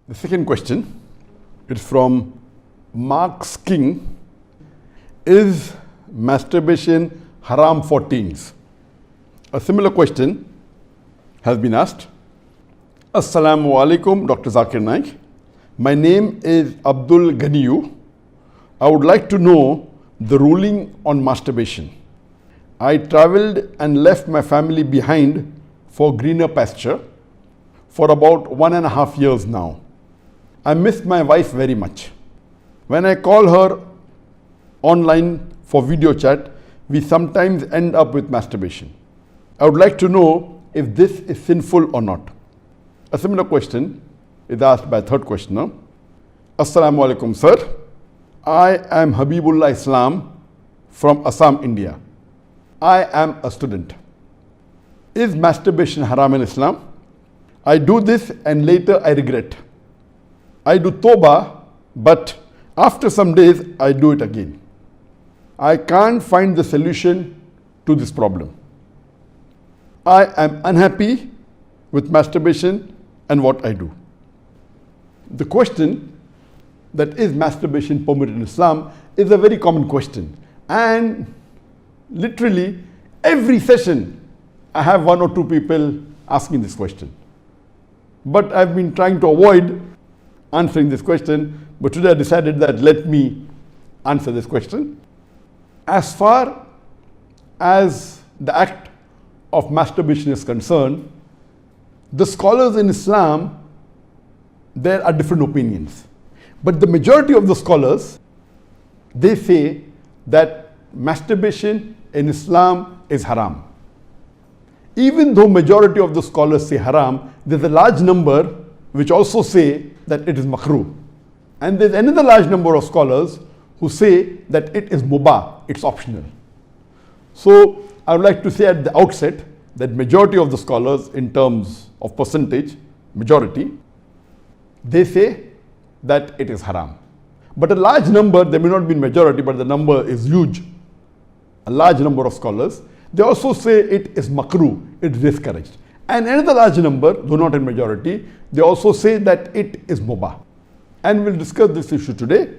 The second question is from Mark's King. Is masturbation haram for teens? A similar question has been asked. Assalamu alaikum, Dr. Zakir Naik. My name is Abdul Ganiyu. I would like to know the ruling on masturbation. I traveled and left my family behind for greener pasture for about 1.5 years now. I miss my wife very much. When I call her online for video chat, we sometimes end up with masturbation. I would like to know if this is sinful or not. A similar question is asked by a third questioner. Assalamu alaikum, sir. I am Habibullah Islam from Assam, India. I am a student. Is masturbation haram in Islam? I do this and later I regret. I do tawbah, but after some days I do it again. I can't find the solution to this problem. I am unhappy with masturbation and what I do. The question that is masturbation permitted in Islam is a very common question, and literally every session I have 1 or 2 people asking this question. But I've been trying to avoid answering this question, but today I decided that let me answer this question. As far as the act of masturbation is concerned, the scholars in Islam, there are different opinions. But the majority of the scholars, they say that masturbation in Islam is haram. Even though majority of the scholars say haram, there's a large number which also say that it is makruh. And there's another large number of scholars who say that it is mubah, it's optional. So I would like to say at the outset that majority of the scholars, in terms of percentage, majority, they say that it is haram. But a large number, there may not be majority, but the number is huge. A large number of scholars, they also say it is makruh, it is discouraged. And another large number, though not in majority, they also say that it is mubah. And we'll discuss this issue today,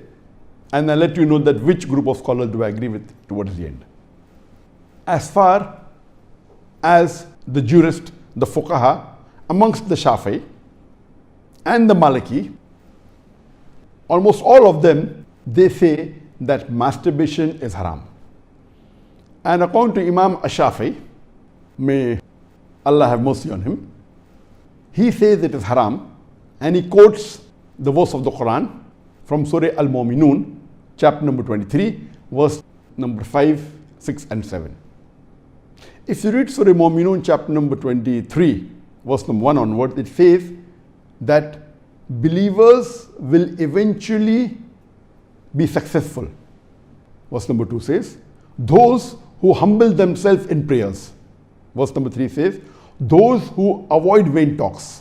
and I'll let you know that which group of scholars do I agree with towards the end. As far as the jurist, the fuqaha, amongst the Shafi'i and the Maliki, almost all of them, they say that masturbation is haram. And according to Imam Ash-Shafi'i, may Allah have mercy on him, he says it is haram, and he quotes the verse of the Quran from Surah Al-Mu'minun, chapter number 23, verse number 5, 6 and 7. If you read Surah Al-Mu'minun, chapter number 23, verse number 1 onward, it says that believers will eventually be successful. Verse number 2 says, those who humble themselves in prayers. Verse number 3 says, those who avoid vain talks.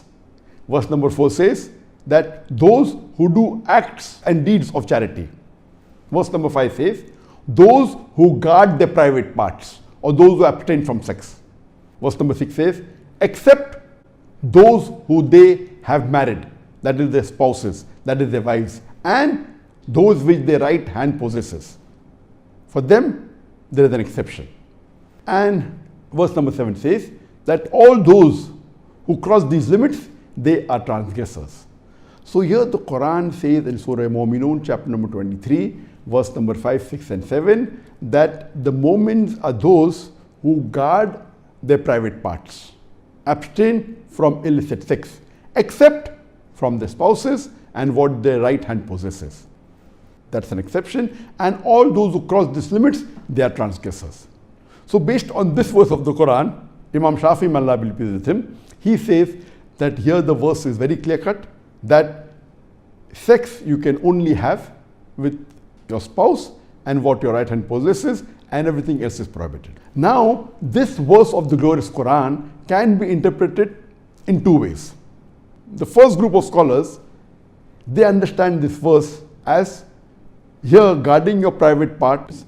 Verse number 4 says that those who do acts and deeds of charity. Verse number 5 says, those who guard their private parts, or those who abstain from sex. Verse number 6 says, except those who they have married, that is their spouses, that is their wives, and those which their right hand possesses. For them, there is an exception. And verse number 7 says that all those who cross these limits, they are transgressors. So here the Quran says in Surah Al-Mu'minun, chapter number 23, verse number 5, 6 and 7, that the mu'mins are those who guard their private parts, abstain from illicit sex, except from their spouses and what their right hand possesses. That's an exception. And all those who cross these limits, they are transgressors. So based on this verse of the Quran, Imam Shafi'i, may Allah be pleased with him, he says that here the verse is very clear cut, that sex you can only have with your spouse and what your right hand possesses, and everything else is prohibited. Now, this verse of the glorious Quran can be interpreted in 2 ways. The first group of scholars, they understand this verse as here guarding your private parts.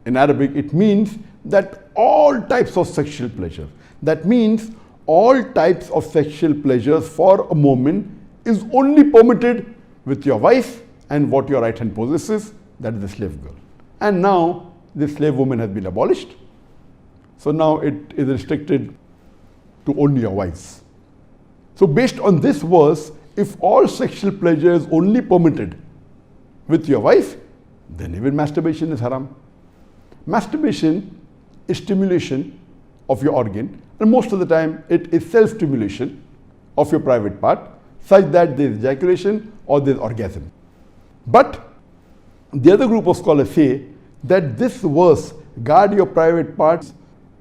In Arabic, it means that all types of sexual pleasure, that means all types of sexual pleasures for a moment is only permitted with your wife and what your right hand possesses, that is the slave girl. And now the slave woman has been abolished. So now it is restricted to only your wives. So based on this verse, if all sexual pleasure is only permitted with your wife, then even masturbation is haram. Masturbation is stimulation of your organ, and most of the time it is self-stimulation of your private part, such that there is ejaculation or there is orgasm. But the other group of scholars say that this verse, guard your private parts,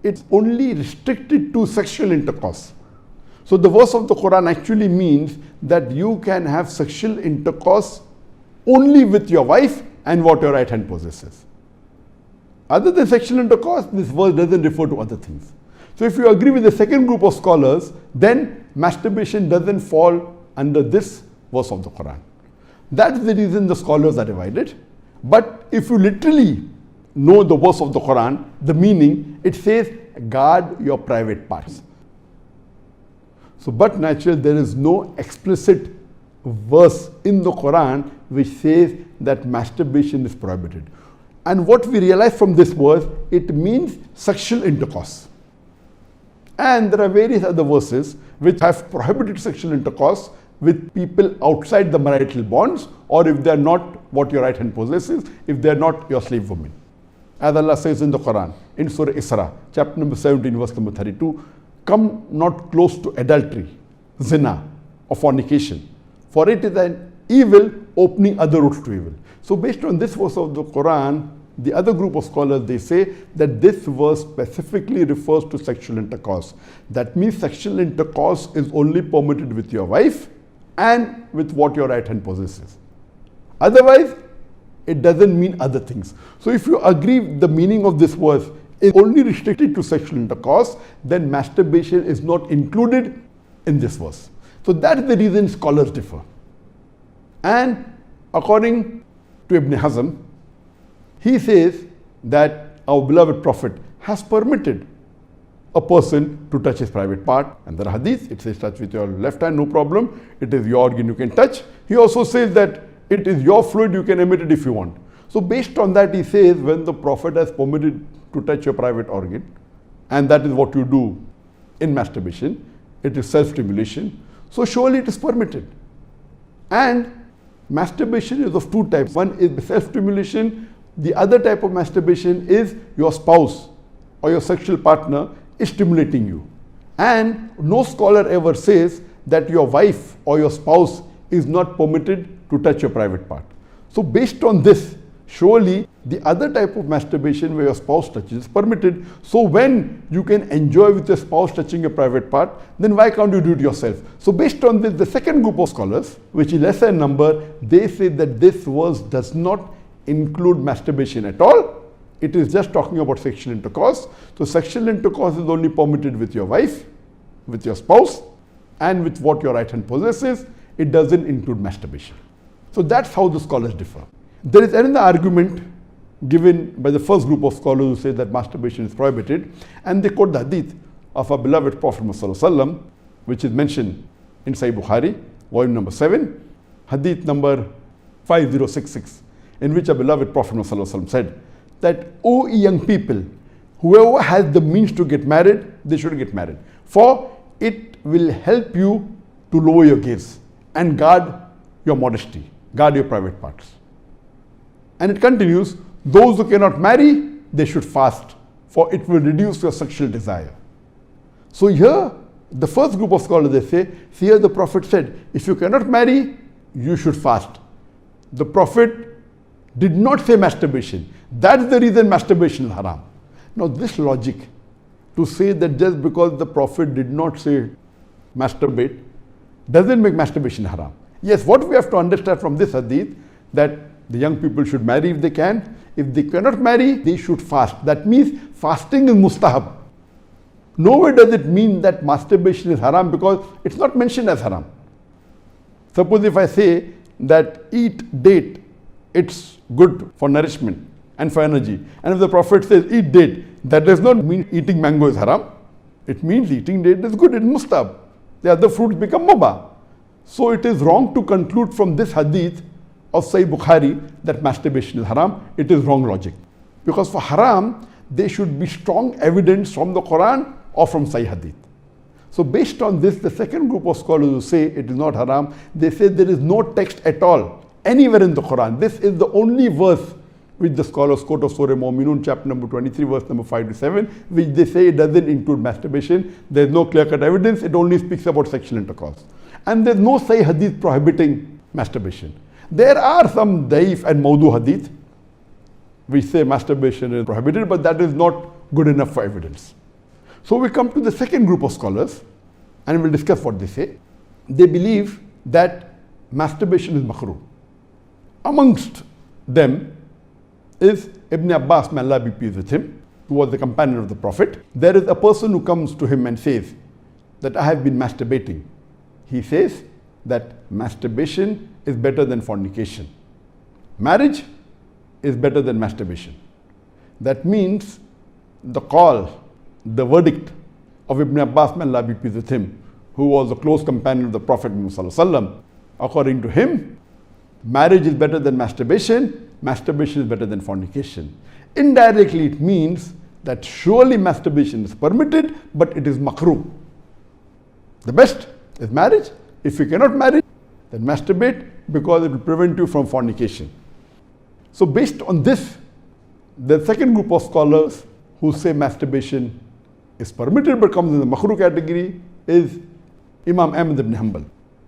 it's only restricted to sexual intercourse. So the verse of the Quran actually means that you can have sexual intercourse only with your wife and what your right hand possesses. Other than sexual intercourse, this verse doesn't refer to other things. So if you agree with the second group of scholars, then masturbation doesn't fall under this verse of the Quran. That's the reason the scholars are divided. But if you literally know the verse of the Quran, the meaning, it says, guard your private parts. So, but naturally, there is no explicit verse in the Quran which says that masturbation is prohibited. And what we realize from this verse, it means sexual intercourse. And there are various other verses which have prohibited sexual intercourse with people outside the marital bonds, or if they are not what your right hand possesses, if they are not your slave woman. As Allah says in the Quran, in Surah Isra, chapter number 17, verse number 32, come not close to adultery, zina, or fornication, for it is an evil opening other routes to evil. So based on this verse of the Quran, the other group of scholars, they say that this verse specifically refers to sexual intercourse. That means sexual intercourse is only permitted with your wife and with what your right hand possesses. Otherwise, it doesn't mean other things. So if you agree the meaning of this verse is only restricted to sexual intercourse, then masturbation is not included in this verse. So that's the reason scholars differ. And according to Ibn Hazm, he says that our beloved Prophet has permitted a person to touch his private part. And there are hadith, it says touch with your left hand, no problem. It is your organ, you can touch. He also says that it is your fluid, you can emit it if you want. So based on that, he says when the Prophet has permitted to touch your private organ, and that is what you do in masturbation, it is self-stimulation, so surely it is permitted. And masturbation is of two types. One is self-stimulation. The other type of masturbation is your spouse or your sexual partner is stimulating you. And no scholar ever says that your wife or your spouse is not permitted to touch your private part. So based on this, surely the other type of masturbation where your spouse touches is permitted. So when you can enjoy with your spouse touching your private part, then why can't you do it yourself? So based on this, the second group of scholars, which is lesser in number, they say that this verse does not include masturbation at all. It is just talking about sexual intercourse. So sexual intercourse is only permitted with your wife, with your spouse, and with what your right hand possesses. It doesn't include masturbation. So that's how the scholars differ. There is another argument given by the first group of scholars who say that masturbation is prohibited, and they quote the hadith of our beloved Prophet Muhammad, which is mentioned in Sahih Bukhari, volume number 7, hadith number 5066, in which our beloved Prophet Muhammad said that, O young people, whoever has the means to get married, they should get married, for it will help you to lower your gaze and guard your modesty, guard your private parts. And it continues, those who cannot marry, they should fast, for it will reduce your sexual desire. So here, the first group of scholars, they say, see here the Prophet said, if you cannot marry, you should fast. The Prophet did not say masturbation. That's the reason masturbation is haram. Now this logic, to say that just because the Prophet did not say masturbate, doesn't make masturbation haram. Yes, what we have to understand from this hadith, that the young people should marry if they can. If they cannot marry, they should fast. That means fasting is mustahab. Nowhere does it mean that masturbation is haram, because it's not mentioned as haram. Suppose if I say that eat date, it's good for nourishment and for energy. And if the Prophet says eat date, that does not mean eating mango is haram. It means eating date is good, it's mustahab. The other fruits become mubah. So it is wrong to conclude from this hadith of Sahih Bukhari that masturbation is haram. It is wrong logic. Because for haram, there should be strong evidence from the Quran or from Sahih hadith. So based on this, the second group of scholars who say it is not haram, they say there is no text at all anywhere in the Quran. This is the only verse which the scholars quote of Surah Mu'minun, chapter number 23, verse number 5 to 7, which they say it doesn't include masturbation. There is no clear-cut evidence. It only speaks about sexual intercourse. And there is no Sahih hadith prohibiting masturbation. There are some daif and mawdu hadith which say masturbation is prohibited, but that is not good enough for evidence. So we come to the second group of scholars and we'll discuss what they say. They believe that masturbation is makrooh. Amongst them is Ibn Abbas, may Allah be pleased with him, who was the companion of the Prophet. There is a person who comes to him and says that I have been masturbating. He says that masturbation is better than fornication. Marriage is better than masturbation. That means the call, the verdict of Ibn Abbas, may Allah be pleased with him, who was a close companion of the Prophet Muhammad, according to him, marriage is better than masturbation, masturbation is better than fornication. Indirectly it means that surely masturbation is permitted, but it is makrooh. The best is marriage. If you cannot marry, then masturbate, because it will prevent you from fornication. So based on this, the second group of scholars who say masturbation is permitted but comes in the makrooh category is Imam Ahmed ibn Hanbal.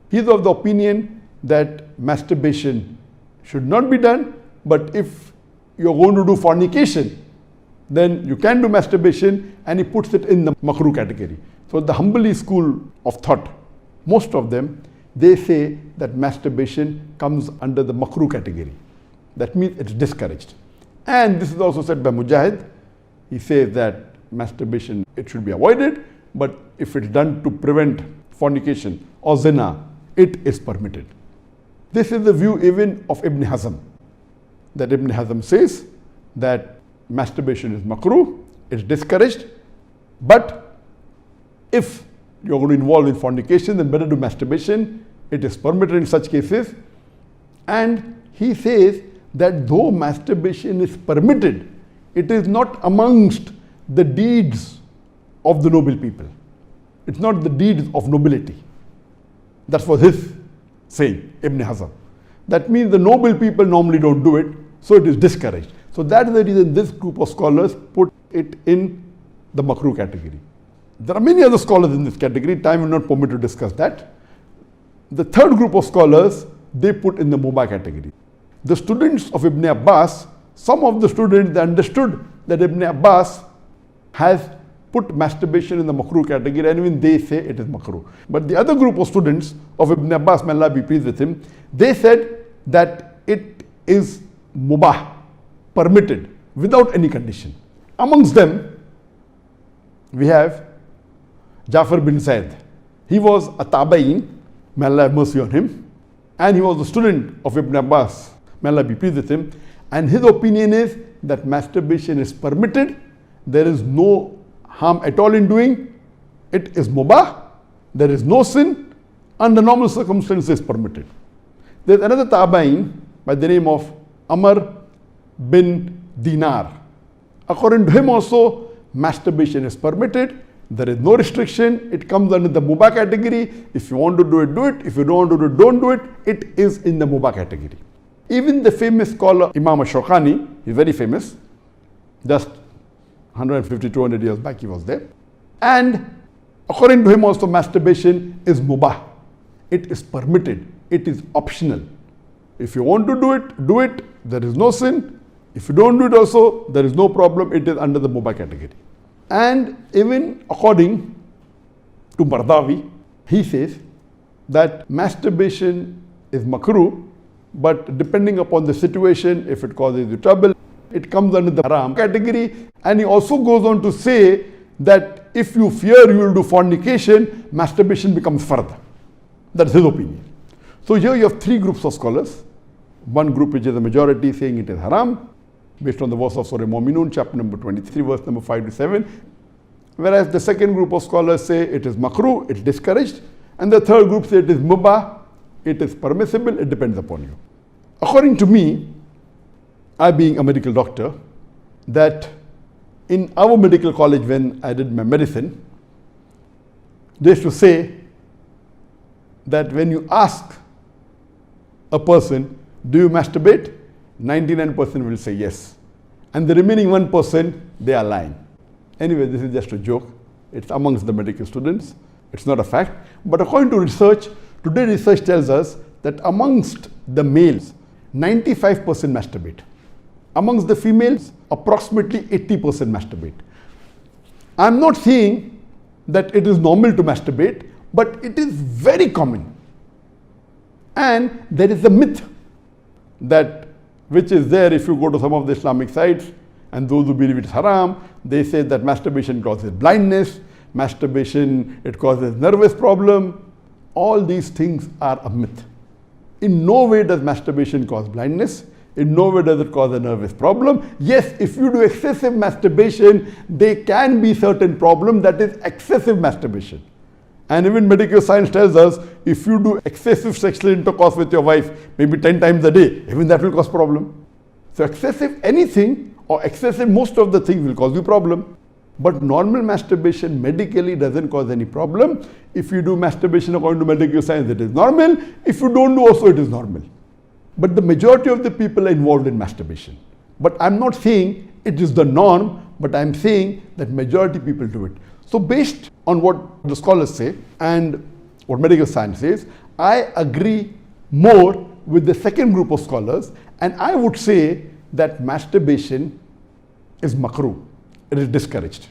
He is of the opinion that masturbation should not be done, but if you're going to do fornication, then you can do masturbation, and he puts it in the makrooh category. So the Hanbali school of thought, most of them, they say that masturbation comes under the makrooh category. That means it's discouraged. And this is also said by Mujahid. He says that masturbation, it should be avoided, but if it's done to prevent fornication or zina, it is permitted. This is the view even of Ibn Hazm, that Ibn Hazm says that masturbation is makrooh, it's discouraged, but if you're going to involve in fornication, then better do masturbation, it is permitted in such cases. And he says that though masturbation is permitted, it is not amongst the deeds of the noble people. It's not the deeds of nobility. That was his saying, Ibn Hazm. That means the noble people normally don't do it, so it is discouraged. So that is the reason this group of scholars put it in the makrooh category. There are many other scholars in this category. Time will not permit to discuss that. The third group of scholars, they put in the mubah category. The students of Ibn Abbas, some of the students, they understood that Ibn Abbas has put masturbation in the makrooh category, and even they say it is makrooh. But the other group of students of Ibn Abbas, may Allah be pleased with him, they said that it is mubah, permitted, without any condition. Amongst them, we have Jafar bin Zaid. He was a tabain, may Allah have mercy on him, and he was a student of Ibn Abbas, may Allah be pleased with him, and his opinion is that masturbation is permitted, there is no harm at all in doing, it is mubah, there is no sin, under normal circumstances permitted. There is another tabain by the name of Amr bin Dinar. According to him also, masturbation is permitted, there is no restriction, it comes under the mubah category. If you want to do it, do it. If you don't want to do it, don't do it. It is in the mubah category. Even the famous scholar Imam Shawkani, he's very famous, just 150, 200 years back he was there. And according to him also, masturbation is mubah. It is permitted. It is optional. If you want to do it, do it. There is no sin. If you don't do it also, there is no problem. It is under the mubah category. And even according to Bardawi, he says that masturbation is makrooh, but depending upon the situation, if it causes you trouble, it comes under the haram category. And he also goes on to say that if you fear you will do fornication, masturbation becomes fard. That's his opinion. So here you have three groups of scholars. One group which is a majority saying it is haram, based on the verse of Surah Mu'minun, chapter number 23, verse number 5 to 7. Whereas the second group of scholars say it is makrooh, it's discouraged. And the third group say it is mubah, it is permissible, it depends upon you. According to me, I being a medical doctor, that in our medical college when I did my medicine, they used to say that when you ask a person, do you masturbate? 99% will say yes. And the remaining 1%, they are lying. Anyway, this is just a joke. It's amongst the medical students. It's not a fact. But according to research, today research tells us that amongst the males, 95% masturbate. Amongst the females, approximately 80% masturbate. I'm not saying that it is normal to masturbate, but it is very common. And there is a myth that which is there if you go to some of the Islamic sites, and those who believe it's haram, they say that masturbation causes blindness, masturbation, it causes nervous problem. All these things are a myth. In no way does masturbation cause blindness. In no way does it cause a nervous problem. Yes, if you do excessive masturbation, there can be certain problem, that is excessive masturbation. And even medical science tells us, if you do excessive sexual intercourse with your wife, maybe 10 times a day, even that will cause problem. So excessive anything or excessive most of the things will cause you problem. But normal masturbation medically doesn't cause any problem. If you do masturbation according to medical science, it is normal. If you don't do also, it is normal. But the majority of the people are involved in masturbation. But I'm not saying it is the norm, but I'm saying that majority people do it. So based on what the scholars say and what medical science says, I agree more with the second group of scholars, and I would say that masturbation is makruh. It is discouraged.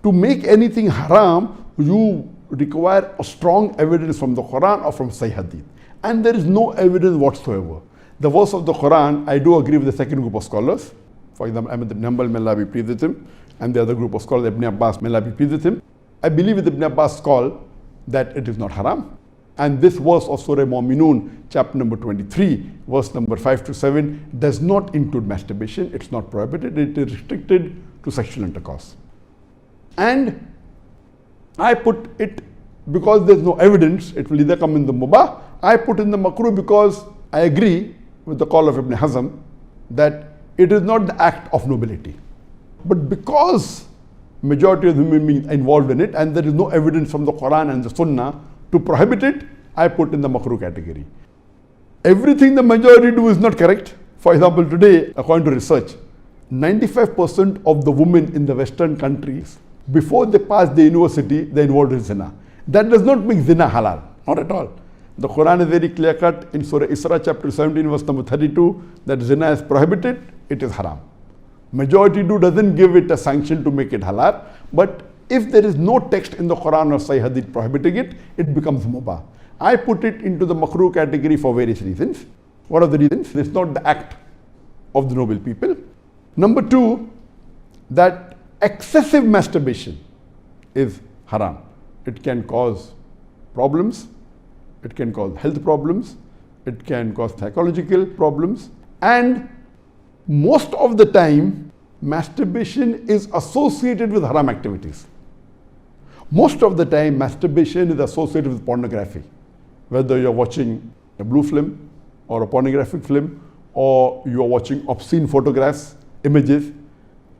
To make anything haram, you require a strong evidence from the Quran or from Sahih Hadith. And there is no evidence whatsoever. The verse of the Quran, I do agree with the second group of scholars. For example, Ahmed ibn Hanbal, may Allah be pleased with him, and the other group of scholars, Ibn Abbas, may Allah be pleased with him. I believe with Ibn Abbas' call that it is not haram. And this verse of Surah Mu'minun, chapter number 23, verse number 5 to 7, does not include masturbation. It's not prohibited. It is restricted to sexual intercourse. And I put it because there's no evidence. It will either come in the mubah. I put in the makruh because I agree with the call of Ibn Hazm that it is not the act of nobility. But because majority of human beings are involved in it and there is no evidence from the Quran and the Sunnah to prohibit it, I put in the makruh category. Everything the majority do is not correct. For example, today, according to research, 95% of the women in the Western countries, before they pass the university, they are involved in zina. That does not make zina halal, not at all. The Quran is very clear cut in Surah Isra chapter 17 verse number 32 that zina is prohibited, it is haram. Majority do doesn't give it a sanction to make it halal, but if there is no text in the Quran or Sahih Hadith prohibiting it, it becomes mubah. I put it into the makruh category for various reasons. What are the reasons? It's not the act of the noble people. Number two, that excessive masturbation is haram. It can cause problems, it can cause health problems, it can cause psychological problems, and most of the time masturbation is associated with haram activities. Most of the time masturbation is associated with pornography. Whether you're watching a blue film or a pornographic film, or you're watching obscene photographs, images.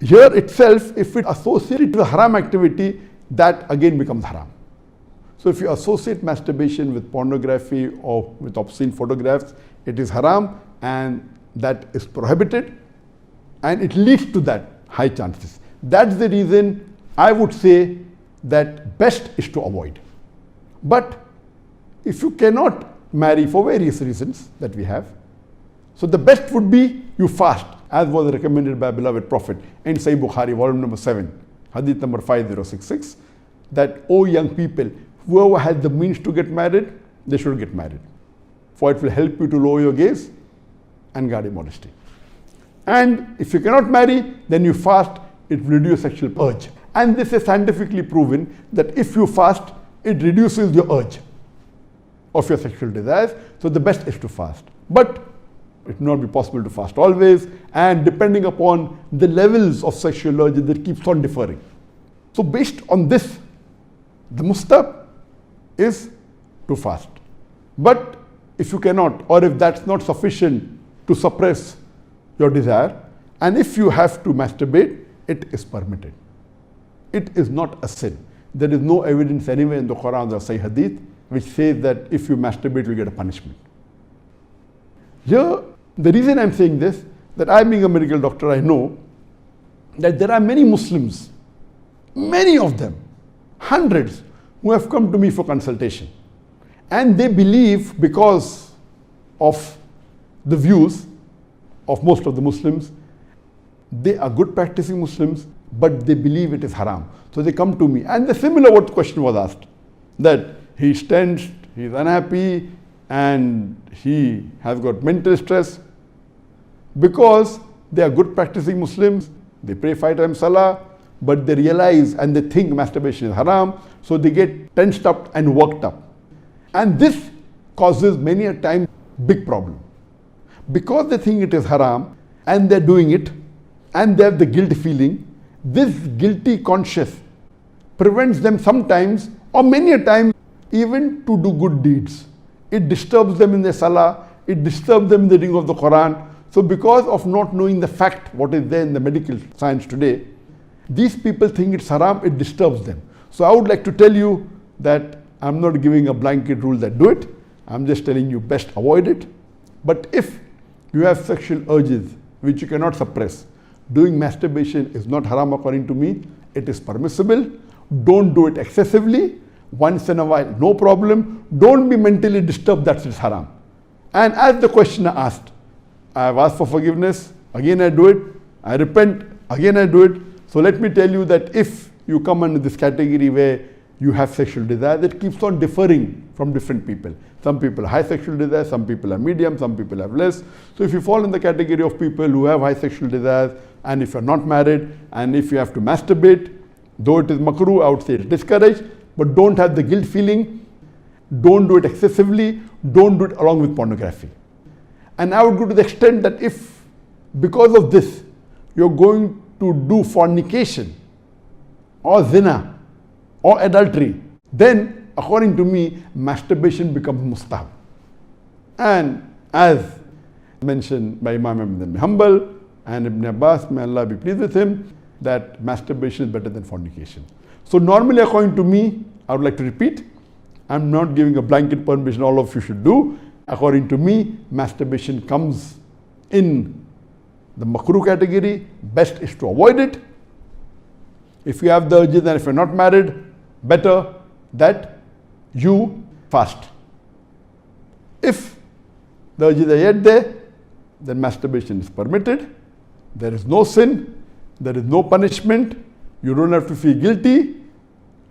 Here itself, if it associated with haram activity, that again becomes haram. So if you associate masturbation with pornography or with obscene photographs, it is haram and that is prohibited and it leads to that high chances. That's the reason I would say that best is to avoid. But if you cannot marry for various reasons that we have, so the best would be you fast, as was recommended by beloved Prophet in Sahih Bukhari, volume number 7, hadith number 5066, that, O young people, whoever has the means to get married, they should get married. For it will help you to lower your gaze and guard your modesty. And if you cannot marry, then you fast, it will reduce sexual urge. And this is scientifically proven that if you fast, it reduces your urge of your sexual desires. So the best is to fast. But it will not be possible to fast always, and depending upon the levels of sexual urge that keeps on differing. So based on this, the mustahab is to fast. But if you cannot, or if that's not sufficient to suppress your desire, and if you have to masturbate, it is permitted. It is not a sin. There is no evidence anywhere in the Quran or Sahih Hadith which says that if you masturbate, you'll get a punishment. Here, the reason I'm saying this, that I being a medical doctor, I know that there are many Muslims, many of them, hundreds, who have come to me for consultation. And they believe, because of the views of most of the Muslims, they are good practicing Muslims, but they believe it is haram. So they come to me. And the similar what question was asked, that he's tensed, he's unhappy, and he has got mental stress. Because they are good practicing Muslims, they pray 5 times Salah, but they realize and they think masturbation is haram, so they get tensed up and worked up. And this causes many a time big problem. Because they think it is haram and they're doing it and they have the guilt feeling, this guilty conscience prevents them sometimes or many a time even to do good deeds. It disturbs them in their Salah, it disturbs them in the reading of the Quran. So because of not knowing the fact, what is there in the medical science today, these people think it's haram, it disturbs them. So I would like to tell you that I'm not giving a blanket rule that do it. I'm just telling you best avoid it. But if you have sexual urges which you cannot suppress, doing masturbation is not haram according to me. It is permissible. Don't do it excessively. Once in a while, no problem. Don't be mentally disturbed that it's haram. And as the questioner asked, I have asked for forgiveness, again I do it, I repent, again I do it. So let me tell you that if you come under this category where you have sexual desire, that keeps on differing from different people. Some people have high sexual desire, some people are medium, some people have less. So if you fall in the category of people who have high sexual desires, and if you're not married, and if you have to masturbate, though it is makruh, I would say it's discouraged, but don't have the guilt feeling, don't do it excessively, don't do it along with pornography. And I would go to the extent that if, because of this, you're going to do fornication, or zina, or adultery, then according to me, masturbation becomes mustahab. And as mentioned by Imam Ahmed bin Hanbal and Ibn Abbas, may Allah be pleased with him, that masturbation is better than fornication. So normally according to me, I would like to repeat, I'm not giving a blanket permission all of you should do. According to me, masturbation comes in the makruh category. Best is to avoid it. If you have the urges and if you're not married, better that you fast. If the urges are yet there, then masturbation is permitted. There is no sin, there is no punishment, you don't have to feel guilty.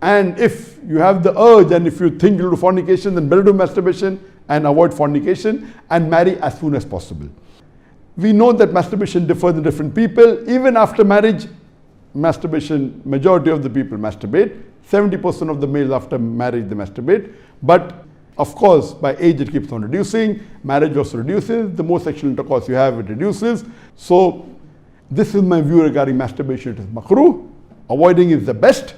And if you have the urge and if you think you'll do fornication, then better do masturbation and avoid fornication and marry as soon as possible. We know that masturbation differs in different people. Even after marriage, masturbation, majority of the people masturbate. 70% of the males after marriage they masturbate. But of course, by age it keeps on reducing. Marriage also reduces. The more sexual intercourse you have, it reduces. So this is my view regarding masturbation. It is makruh. Avoiding is the best.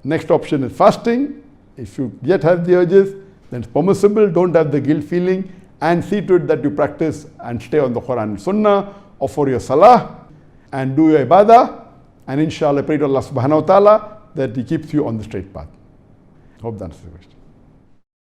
Next option is fasting. If you yet have the urges, then it's permissible. Don't have the guilt feeling, and see to it that you practice and stay on the Quran and Sunnah, offer your Salah and do your Ibadah, and inshallah pray to Allah subhanahu wa ta'ala that He keeps you on the straight path. Hope that answers the question.